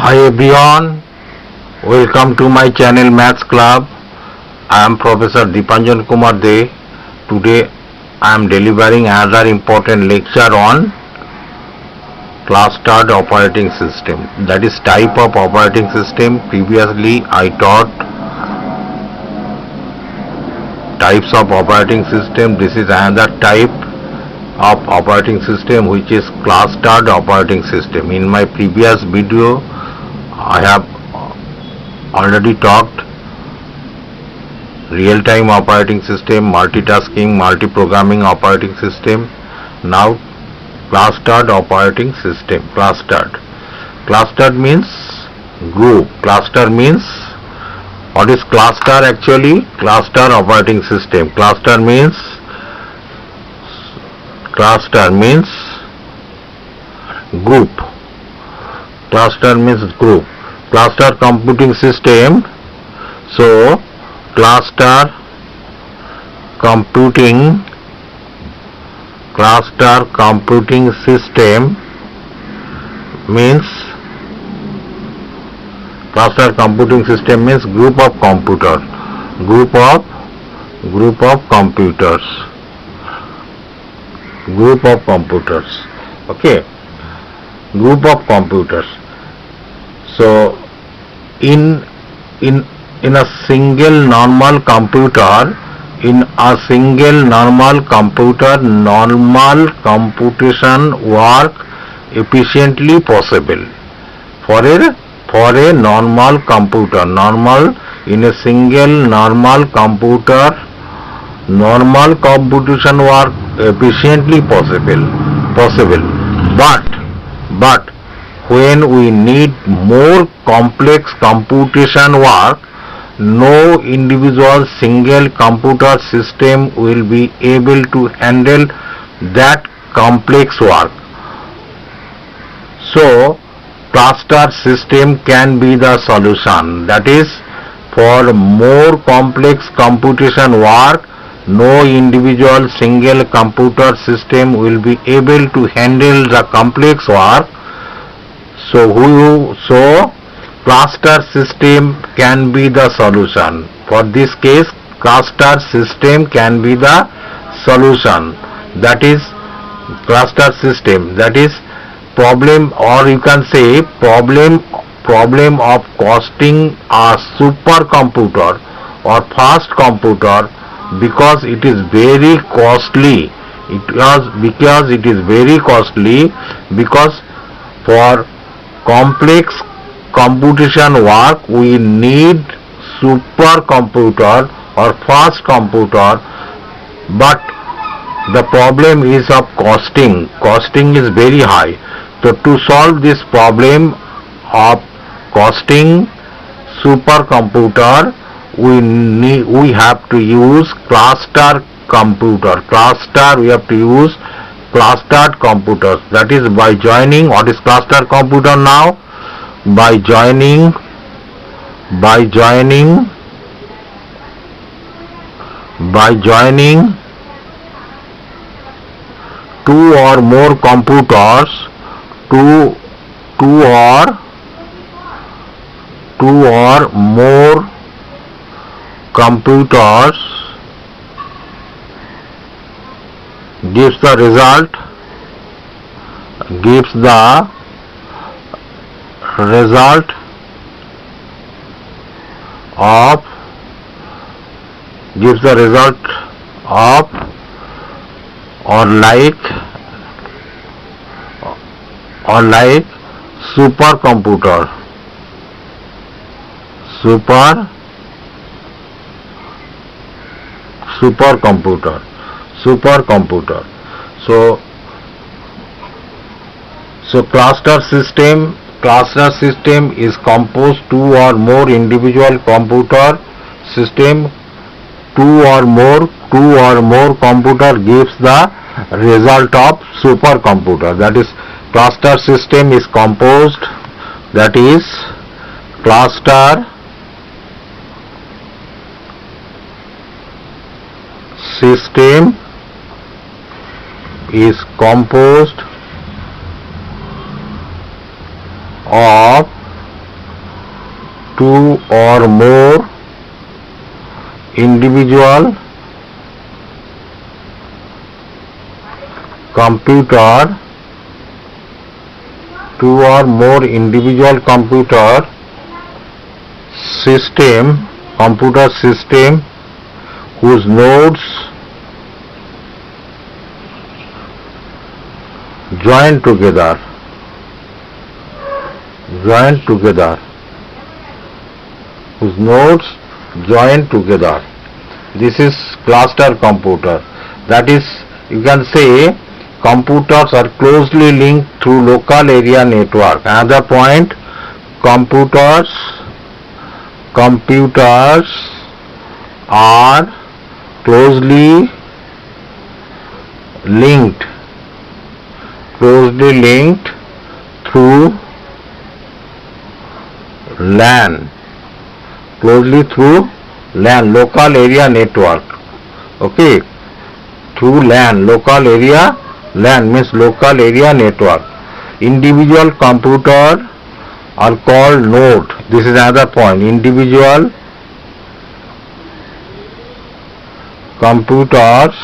Hi everyone, welcome to my channel Maths Club. I am Professor Dipanjan Kumar De. Today I am delivering another important lecture on clustered operating system. That is type of operating system. Previously I taught types of operating system. This is another type of operating system which is clustered operating system. In my previous video I have already talked real-time operating system, multitasking, multi-programming operating system. Now clustered operating system. Clustered means group. Cluster means, what is cluster actually? Cluster operating system. Cluster means group. Cluster means group. Cluster computing system. So cluster computing system means group of computers. Group of computers. Okay. Group of computers. So in a single normal computer, normal computation work efficiently possible. For a normal computer, in a single normal computer, normal computation work efficiently possible. But when we need more complex computation work, no individual single computer system will be able to handle that complex work. So cluster system can be the solution. That is, for more complex computation work, no individual single computer system will be able to handle the complex work. So cluster system can be the solution. For this case, cluster system can be the solution. That is cluster system. That is problem, or you can say problem of costing a supercomputer or fast computer, because it is very costly. Because for complex computation work we need supercomputer or fast computer, but the problem is of costing is very high. So to solve this problem of costing supercomputer, we have to use cluster computer. We have to use clustered computers. That is, by joining, what is cluster computer now? By joining two or more computers, two or more computers gives the result of or like supercomputer. So cluster system is composed two or more individual computer system. Two or more computer gives the result of supercomputer. That is, cluster system is composed. That is, cluster system is composed of two or more individual computer computer system whose nodes join together this is cluster computer. That is, you can say computers are closely linked through local area network. Another point, computers are closely linked through LAN, local area network. Okay, through LAN, LAN means local area network. Individual computer are called node. This is another point. Individual computers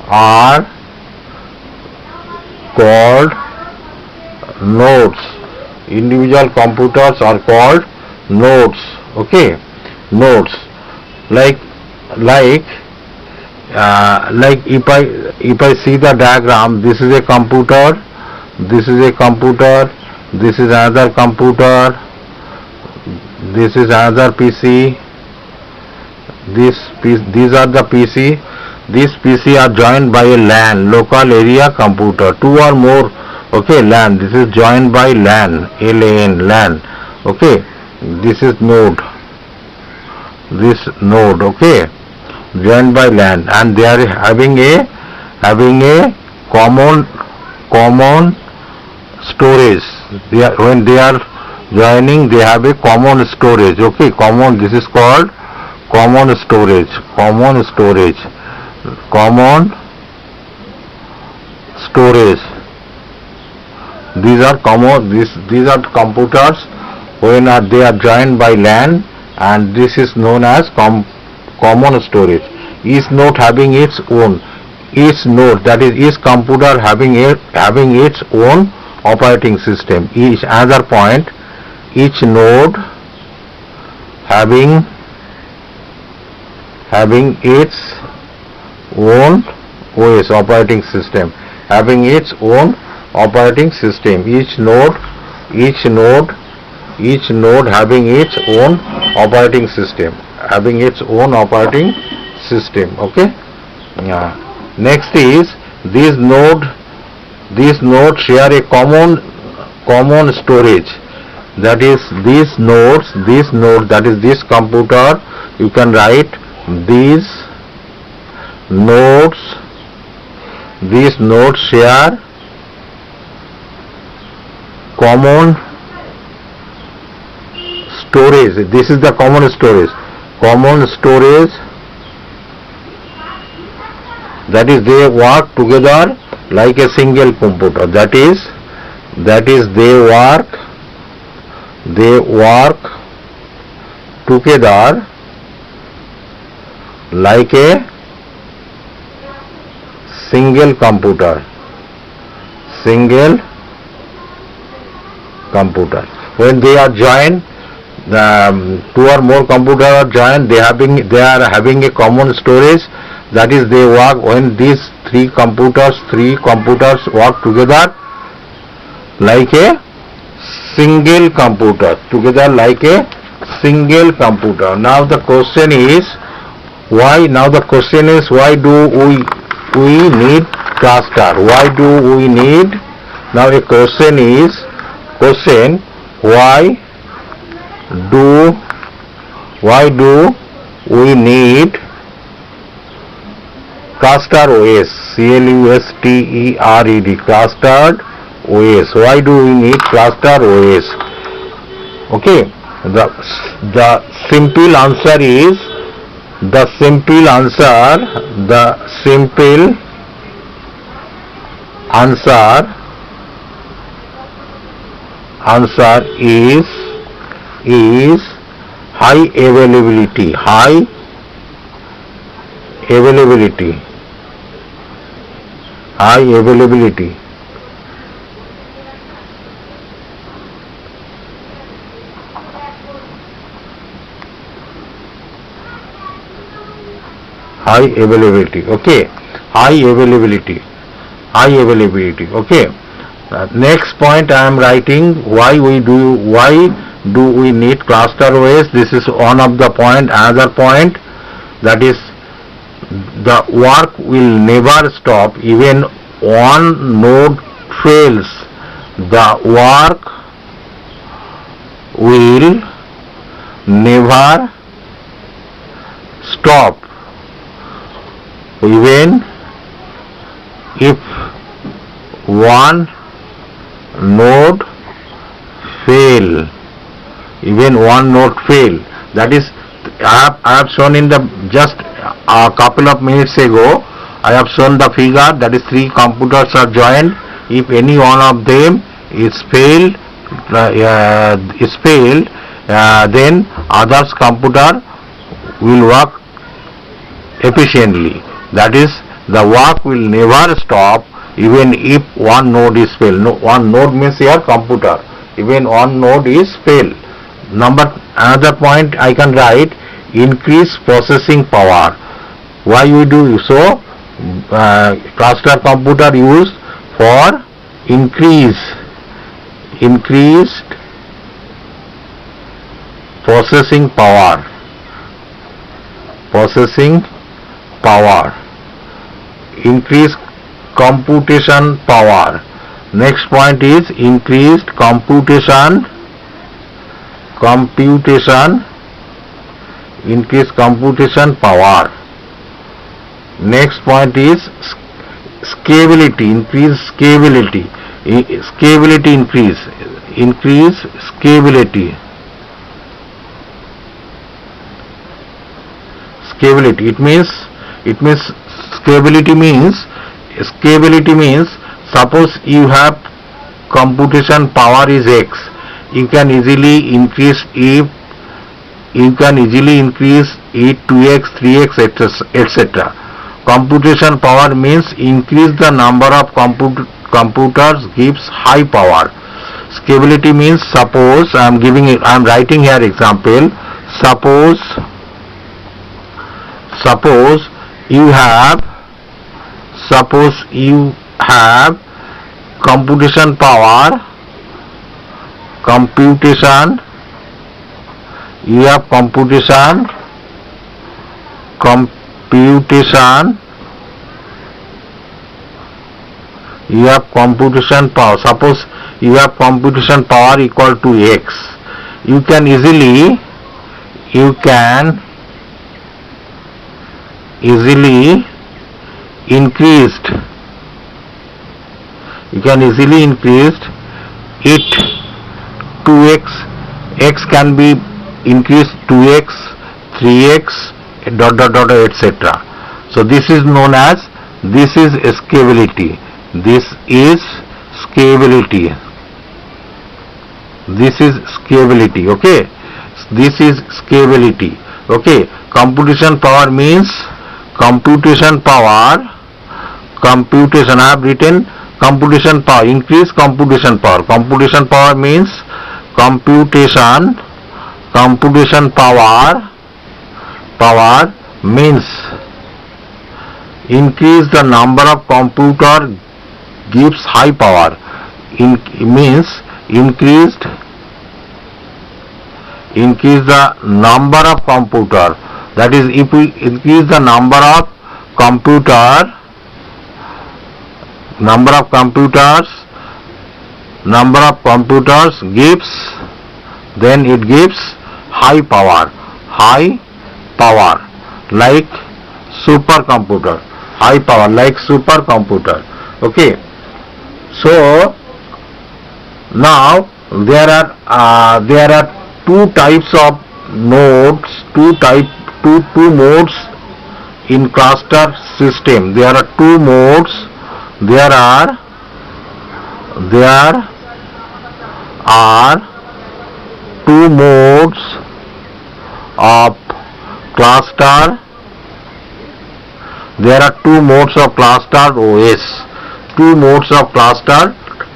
are called nodes. Okay, nodes. Like if I see the diagram, this is a computer, this is another computer, this is another PC, these are the PC. These PC are joined by a LAN, local area computer, two or more. Okay, LAN, this is joined by LAN, LAN. Okay, this is node, okay, joined by LAN, and they are having a common storage. When they are joining, they have a common storage. Okay, this is called common storage. These are computers when they are joined by LAN, and this is known as common storage. Each node having its own, each computer having its own operating system. Another point, each node having its own OS, operating system, each node having its own operating system. Okay. Next is these nodes share a common storage. That is, these nodes, that is this computer, you can write these nodes share common storage. This is the common storage. That is, they work together like a single computer. That is they work together like a single computer. When they are joined, two or more computers are joined, they are having a common storage. That is, they work when these three computers work together like a single computer. Now the question is why? Why do we need cluster? Why do we need? Now the question is why do we need cluster OS? CLUSTERED, clustered OS. Why do we need cluster OS? Okay, the simple answer is answer is high availability. High availability. High availability. High availability. Okay. High availability. High availability. Okay. Next point I am writing, why do we need cluster OS. This is one of the point. Another point, that is, the work will never stop even one node fails. The work will never stop even if one node fail. Even one node fail. That is, I have shown in the just a couple of minutes ago, I have shown the figure, that is 3 computers are joined. If any one of them is failed, then others computer will work efficiently. That is, the work will never stop even if one node is failed. No, one node means your computer. Even one node is failed. Another point I can write, increase processing power. Why we do so? Cluster computer used for increased processing power. Increase computation power. Next point is increased computation. Increase computation power. Next point is scalability. Increase scalability. Increase scalability. It means scalability means suppose you have computation power is x, you can easily increase it to x, 3x, etc. Computation power means increase the number of computers gives high power. Scalability means, suppose I am writing here example. Suppose you have computation power. You have computation power. Suppose you have computation power equal to x. You can easily increase it to x. X can be increased to x, 3x, etc. So this is known as, this is scalability. This is scalability. Okay. This is scalability. Okay. Computation power means I have written computation power. Increase computation power. Computation power means computation power means increase the number of computer gives high power. Means increase the number of computer. That is, if we increase the number of computers gives, then it gives high power, like supercomputer. Okay. So now there are two types of nodes, two modes in cluster system. There are two modes. There are two modes of cluster. There are two modes of clustered OS. Two modes of clustered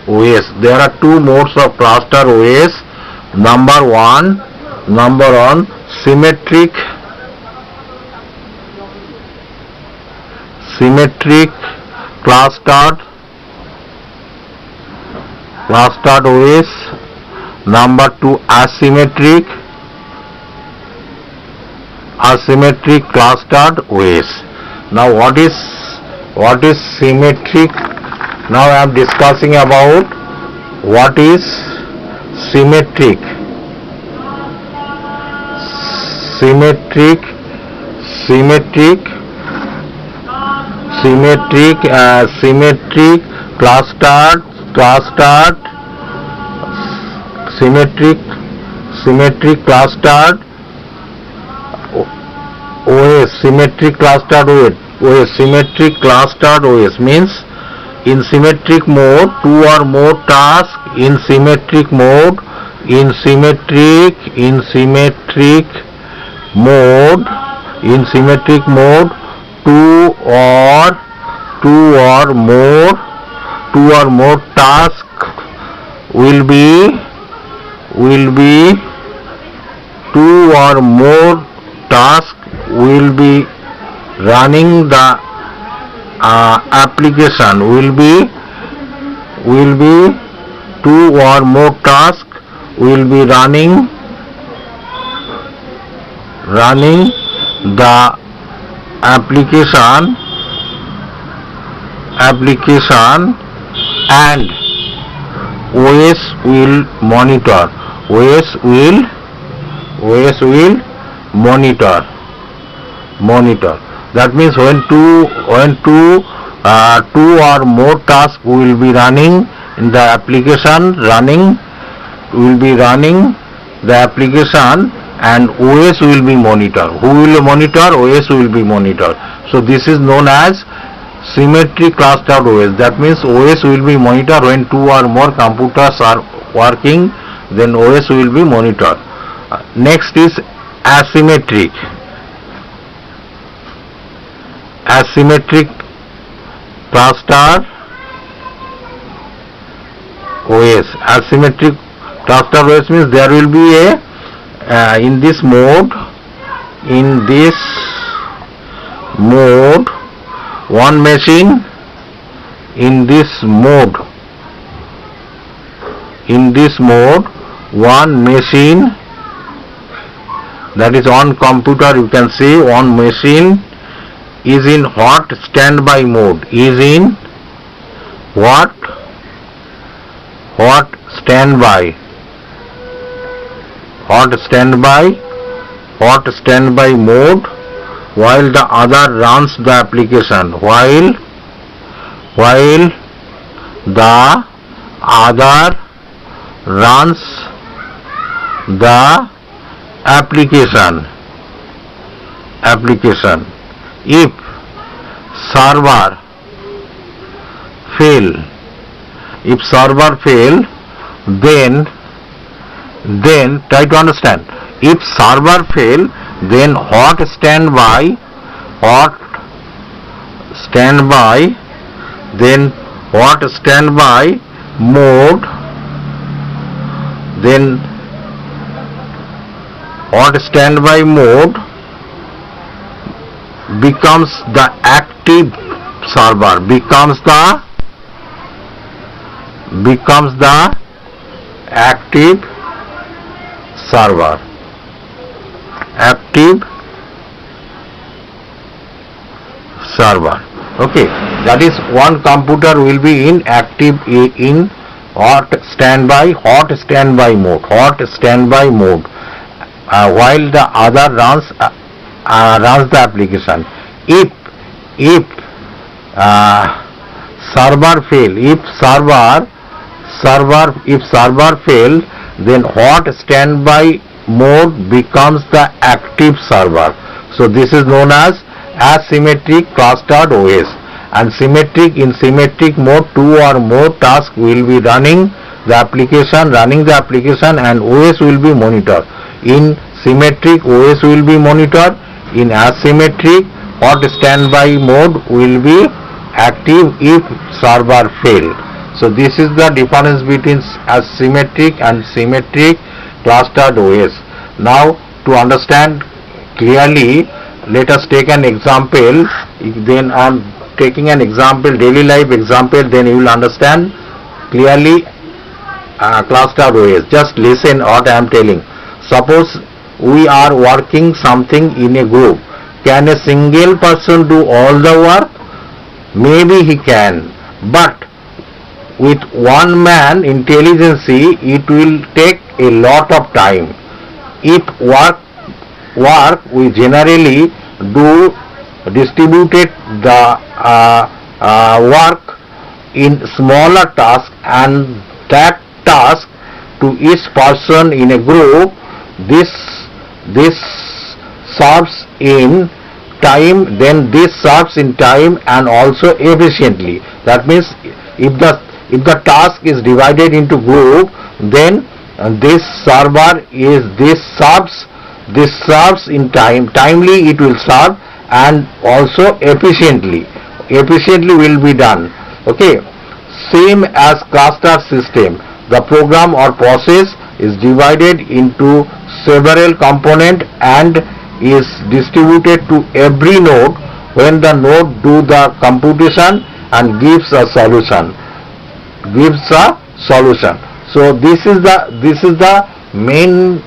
OS. There are two modes of cluster OS. Number one, symmetric clustered OS. Number two, asymmetric clustered OS. Now what is symmetric? Now I am discussing about what is symmetric. Symmetric clustered OS. Symmetric clustered OS means in symmetric mode, two or more tasks in symmetric mode, in symmetric mode, two or more tasks will be running the application. Will be two or more tasks will be running the application and OS will monitor. That means when two or more tasks will be running in the application, and OS will be monitored. Who will monitor? OS will be monitored. So this is known as symmetric clustered OS. That means OS will be monitored when two or more computers are working, then OS will be monitored. Next is asymmetric cluster OS. Asymmetric cluster OS means there will be a in this mode one machine one machine, that is on computer, you can see one machine is in hot standby mode, hot standby mode, while the other runs the application. While the other runs the application. If server fail, then try to understand. If server fail, then hot standby mode, then hot standby mode becomes the active server, becomes the active server. Okay, that is one computer will be in active in hot standby mode, while the other runs the application. If server fail, then hot standby mode becomes the active server. So this is known as asymmetric clustered OS. And in symmetric mode, two or more tasks will be running the application, running the application, and OS will be monitored. In symmetric, OS will be monitored. In asymmetric, hot standby mode will be active if server fail. So this is the difference between asymmetric and symmetric clustered OS. Now to understand clearly, let us take an example. Then I am taking an example, daily life example, then you will understand clearly clustered OS. Just listen what I am telling. Suppose we are working something in a group. Can a single person do all the work? Maybe he can, but with one man intelligence it will take a lot of time. If work we generally do distributed the work in smaller tasks, and that task to each person in a group, this serves in time, then this serves in time and also efficiently. That means if the task is divided into group, then this serves in timely it will serve, and also efficiently will be done. Okay, same as cluster system, the program or process is divided into several components and is distributed to every node. When the node do the computation and gives a solution. So this is the main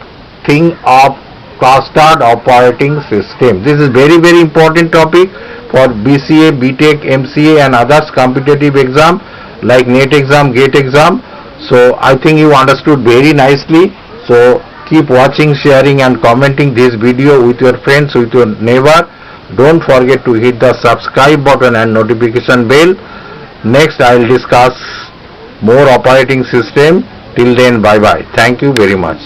thing of clustered operating system. This is very important topic for BCA, BTech, MCA and others competitive exam like NET exam, GATE exam. So I think you understood very nicely. So keep watching, sharing and commenting this video with your friends, with your neighbor. Don't forget to hit the subscribe button and notification bell. Next I will discuss more operating system. Till then, bye bye. Thank you very much.